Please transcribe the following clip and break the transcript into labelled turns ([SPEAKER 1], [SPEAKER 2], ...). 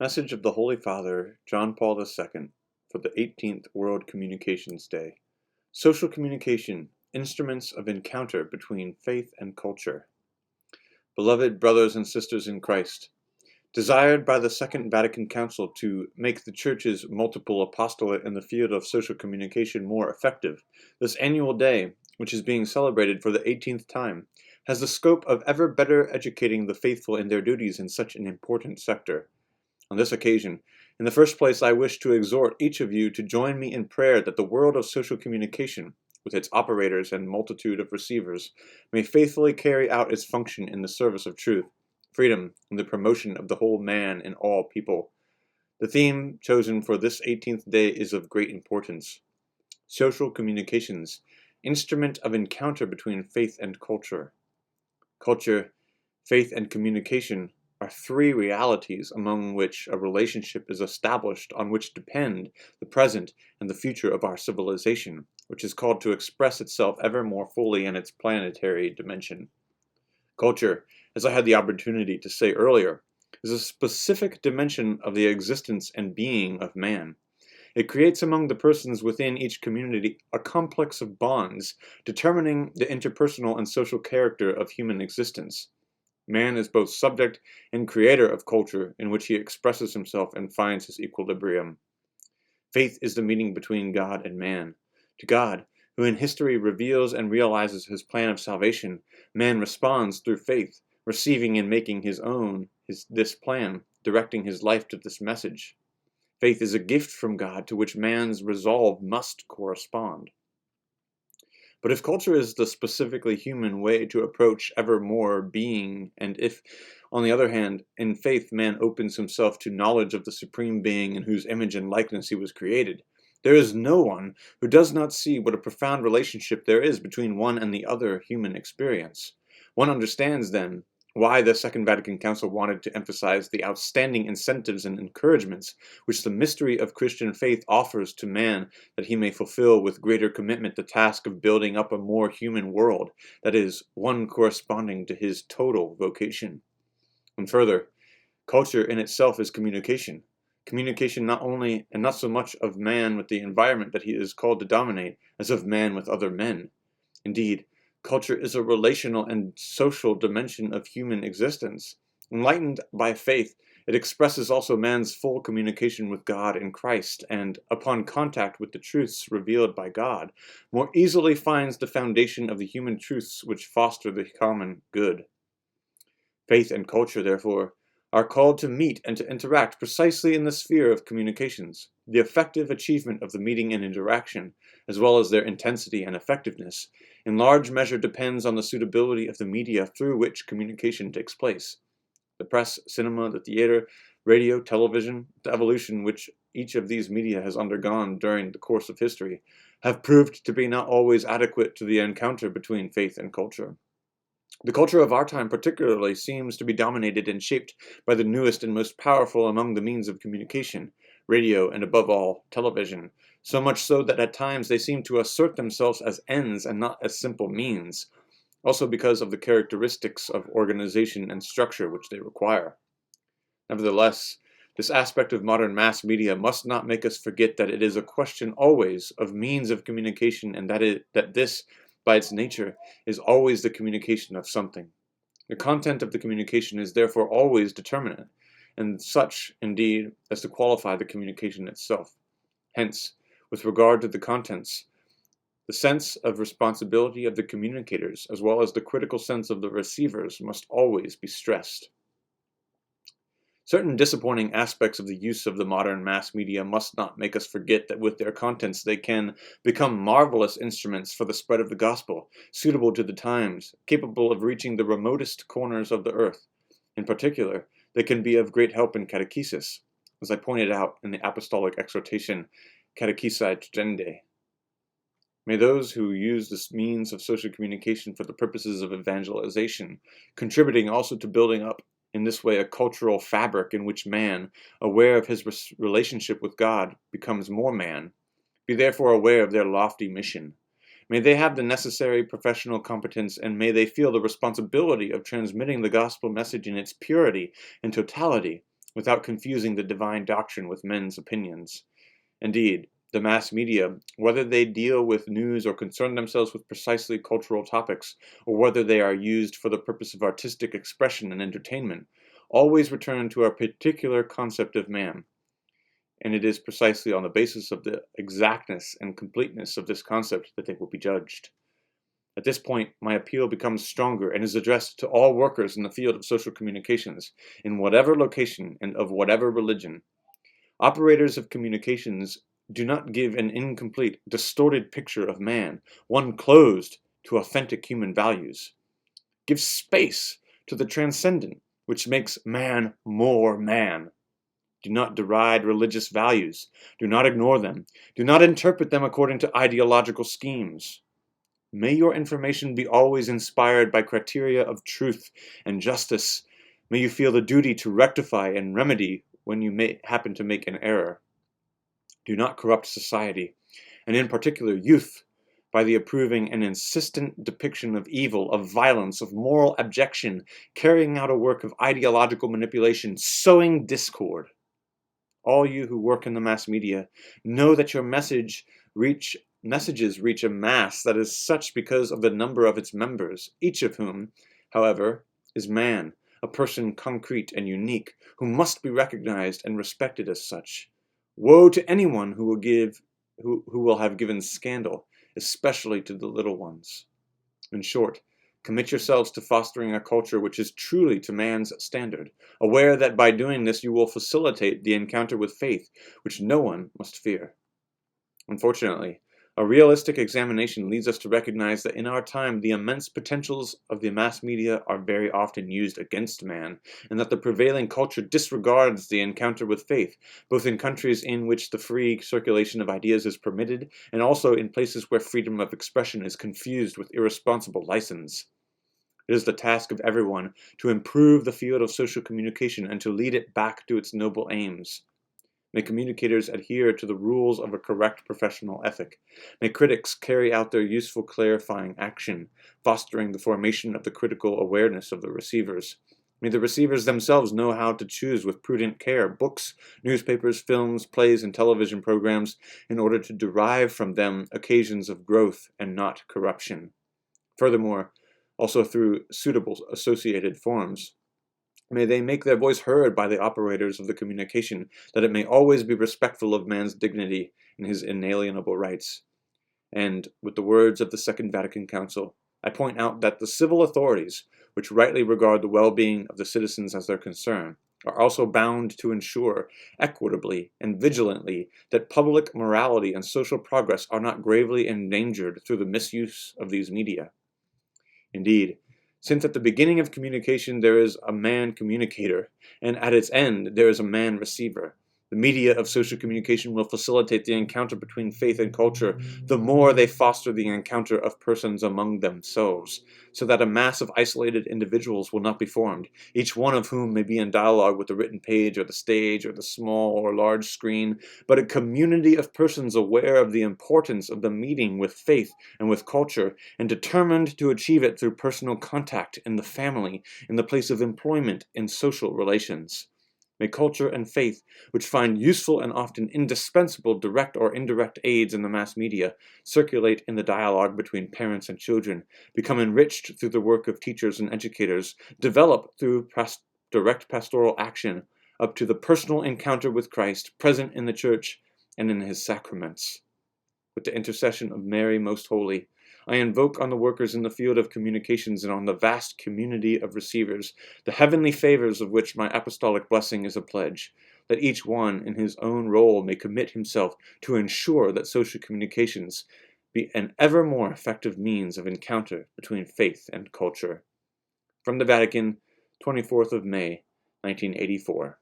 [SPEAKER 1] Message of the Holy Father, John Paul II, for the 18th World Communications Day. Social communication, instruments of encounter between faith and culture. Beloved brothers and sisters in Christ, desired by the Second Vatican Council to make the Church's multiple apostolate in the field of social communication more effective, this annual day, which is being celebrated for the 18th time, has the scope of ever better educating the faithful in their duties in such an important sector. On this occasion, in the first place, I wish to exhort each of you to join me in prayer that the world of social communication, with its operators and multitude of receivers, may faithfully carry out its function in the service of truth, freedom, and the promotion of the whole man in all people. The theme chosen for this 18th day is of great importance. Social communications, instrument of encounter between faith and culture. Culture, faith, and communication are three realities among which a relationship is established on which depend the present and the future of our civilization, which is called to express itself ever more fully in its planetary dimension. Culture, as I had the opportunity to say earlier, is a specific dimension of the existence and being of man. It creates among the persons within each community a complex of bonds, determining the interpersonal and social character of human existence. Man is both subject and creator of culture in which he expresses himself and finds his equilibrium. Faith is the meeting between God and man. To God, who in history reveals and realizes his plan of salvation, man responds through faith, receiving and making his own this plan, directing his life to this message. Faith is a gift from God to which man's resolve must correspond. But if culture is the specifically human way to approach ever more being, and if, on the other hand, in faith man opens himself to knowledge of the Supreme Being in whose image and likeness he was created, there is no one who does not see what a profound relationship there is between one and the other human experience. One understands, then, why the Second Vatican Council wanted to emphasize the outstanding incentives and encouragements which the mystery of Christian faith offers to man that he may fulfill with greater commitment the task of building up a more human world, that is, one corresponding to his total vocation. And further, culture in itself is communication. Communication not only and not so much of man with the environment that he is called to dominate, as of man with other men. Indeed, culture is a relational and social dimension of human existence. Enlightened by faith, it expresses also man's full communication with God in Christ, and, upon contact with the truths revealed by God, more easily finds the foundation of the human truths which foster the common good. Faith and culture, therefore, are called to meet and to interact precisely in the sphere of communications. The effective achievement of the meeting and interaction, as well as their intensity and effectiveness, in large measure depends on the suitability of the media through which communication takes place. The press, cinema, the theater, radio, television, the evolution which each of these media has undergone during the course of history, have proved to be not always adequate to the encounter between faith and culture. The culture of our time particularly seems to be dominated and shaped by the newest and most powerful among the means of communication, radio and above all, television, so much so that at times they seem to assert themselves as ends and not as simple means, also because of the characteristics of organization and structure which they require. Nevertheless, this aspect of modern mass media must not make us forget that it is a question always of means of communication, and that this, by its nature, is always the communication of something. The content of the communication is therefore always determinate, and such, indeed, as to qualify the communication itself. Hence, with regard to the contents, the sense of responsibility of the communicators, as well as the critical sense of the receivers, must always be stressed. Certain disappointing aspects of the use of the modern mass media must not make us forget that with their contents they can become marvelous instruments for the spread of the gospel, suitable to the times, capable of reaching the remotest corners of the earth. In particular, they can be of great help in catechesis, as I pointed out in the apostolic exhortation, Catechesi Tradendae. May those who use this means of social communication for the purposes of evangelization, contributing also to building up in this way a cultural fabric in which man, aware of his relationship with God, becomes more man, be therefore aware of their lofty mission. May they have the necessary professional competence, and may they feel the responsibility of transmitting the gospel message in its purity and totality, without confusing the divine doctrine with men's opinions. Indeed, the mass media, whether they deal with news or concern themselves with precisely cultural topics, or whether they are used for the purpose of artistic expression and entertainment, always return to a particular concept of man. And it is precisely on the basis of the exactness and completeness of this concept that they will be judged. At this point, my appeal becomes stronger and is addressed to all workers in the field of social communications, in whatever location and of whatever religion. Operators of communications do not give an incomplete, distorted picture of man, one closed to authentic human values. Give space to the transcendent, which makes man more man. Do not deride religious values. Do not ignore them. Do not interpret them according to ideological schemes. May your information be always inspired by criteria of truth and justice. May you feel the duty to rectify and remedy when you may happen to make an error. Do not corrupt society, and in particular youth, by the approving and insistent depiction of evil, of violence, of moral abjection, carrying out a work of ideological manipulation, sowing discord. All you who work in the mass media know that your messages reach a mass that is such because of the number of its members, each of whom, however, is man, a person concrete and unique, who must be recognized and respected as such. Woe to anyone who will have given scandal, especially to the little ones. In short, commit yourselves to fostering a culture which is truly to man's standard, aware that by doing this you will facilitate the encounter with faith, which no one must fear. Unfortunately, a realistic examination leads us to recognize that in our time the immense potentials of the mass media are very often used against man, and that the prevailing culture disregards the encounter with faith, both in countries in which the free circulation of ideas is permitted, and also in places where freedom of expression is confused with irresponsible license. It is the task of everyone to improve the field of social communication and to lead it back to its noble aims. May communicators adhere to the rules of a correct professional ethic. May critics carry out their useful clarifying action, fostering the formation of the critical awareness of the receivers. May the receivers themselves know how to choose with prudent care books, newspapers, films, plays, and television programs in order to derive from them occasions of growth and not corruption. Furthermore, also through suitable associated forms, may they make their voice heard by the operators of the communication, that it may always be respectful of man's dignity and his inalienable rights. And, with the words of the Second Vatican Council, I point out that the civil authorities, which rightly regard the well-being of the citizens as their concern, are also bound to ensure, equitably and vigilantly, that public morality and social progress are not gravely endangered through the misuse of these media. Indeed, since at the beginning of communication there is a man communicator, and at its end there is a man receiver, the media of social communication will facilitate the encounter between faith and culture the more they foster the encounter of persons among themselves, so that a mass of isolated individuals will not be formed, each one of whom may be in dialogue with the written page or the stage or the small or large screen, but a community of persons aware of the importance of the meeting with faith and with culture, and determined to achieve it through personal contact in the family, in the place of employment, in social relations. May culture and faith, which find useful and often indispensable direct or indirect aids in the mass media, circulate in the dialogue between parents and children, become enriched through the work of teachers and educators, develop through direct pastoral action, up to the personal encounter with Christ, present in the Church and in his sacraments. With the intercession of Mary Most Holy, I invoke on the workers in the field of communications and on the vast community of receivers, the heavenly favors of which my apostolic blessing is a pledge, that each one in his own role may commit himself to ensure that social communications be an ever more effective means of encounter between faith and culture. From the Vatican, 24th of May, 1984.